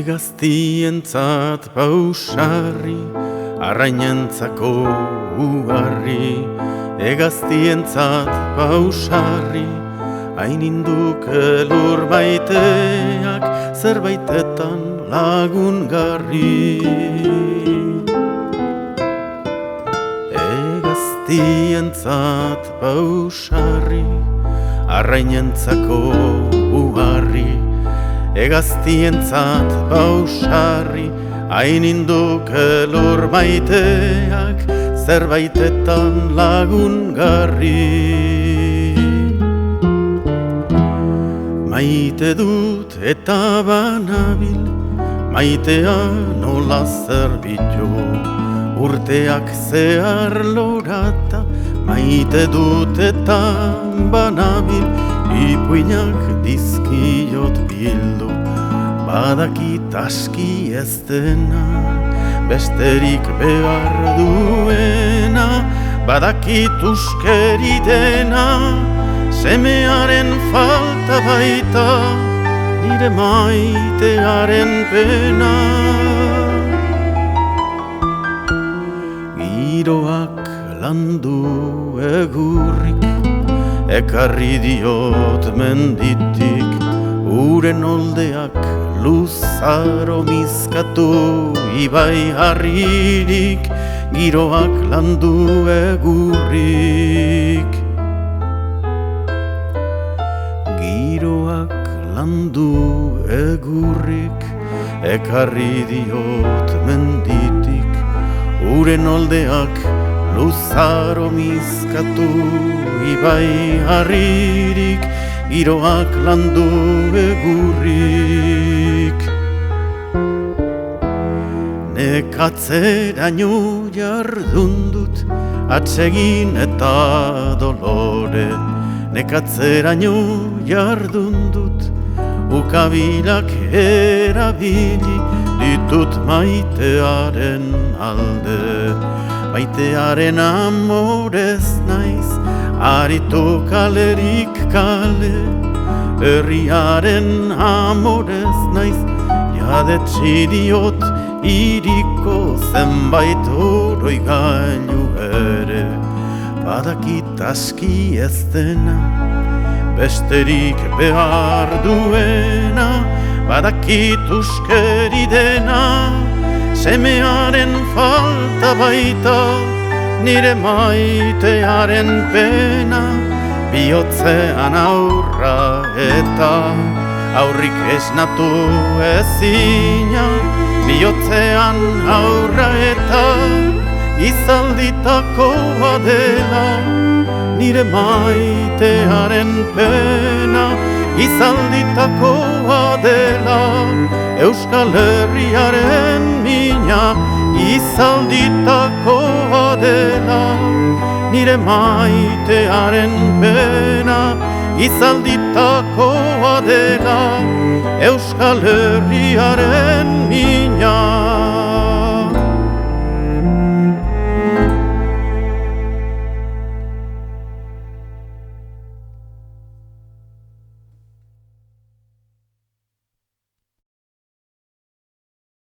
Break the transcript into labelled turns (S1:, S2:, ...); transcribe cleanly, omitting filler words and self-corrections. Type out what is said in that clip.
S1: Hegaztientzat pausarri, arrainentzako ugarri. Hegaztientzat pausarri, haininduk elur maiteak zerbaitetan lagungarri. Hegaztientzat pausarri, arrainentzako ugarri. Hegaztientzat pausarri, haininduk elur maiteak zerbaitetan lagungarri. Maite dut eta banabil, maitea nola zerbitzu. Urteak zehar lorata, maite dut eta banabil, ipuinak dizkiot bildu. Badakit aski ez dena, besterik behar duena. Badakit uskeri dena, semearen falta baita, nire maitearen pena. Giroak landu egurrik, ekarri diot menditik, uren oldeak luzaro mizkatu ibai harririk, giroak landu egurrik. Giroak landu egurrik, ekarri diot menditik, uren oldeak luzaro mizkatu ibai harririk, giroak landu egurrik. Nekatzeraino jardun dut, atsegin eta dolore. Nekatzeraino jardun dut, ukabilak erabili, ditut maitearen alde. Maitearen amorez naiz, aritu kalerik kale. Herriaren amorez naiz, jadetsi diot iriko zenbait oroigailu ere. Badakit aski ez dena, besterik behar duena. Badakit uskeri dena, semearen falta baita, nire maitearen pena. Bihotzean aurra eta aurrik esnatu ezina. Bihotzean aurra eta izalditakoa dela, nire maitearen pena. Izalditakoa dela, Euskal Herriaren mina. Izalditakoa dela, nire maitearen pena. Izalditakoa dela, Euskal Herriaren mina.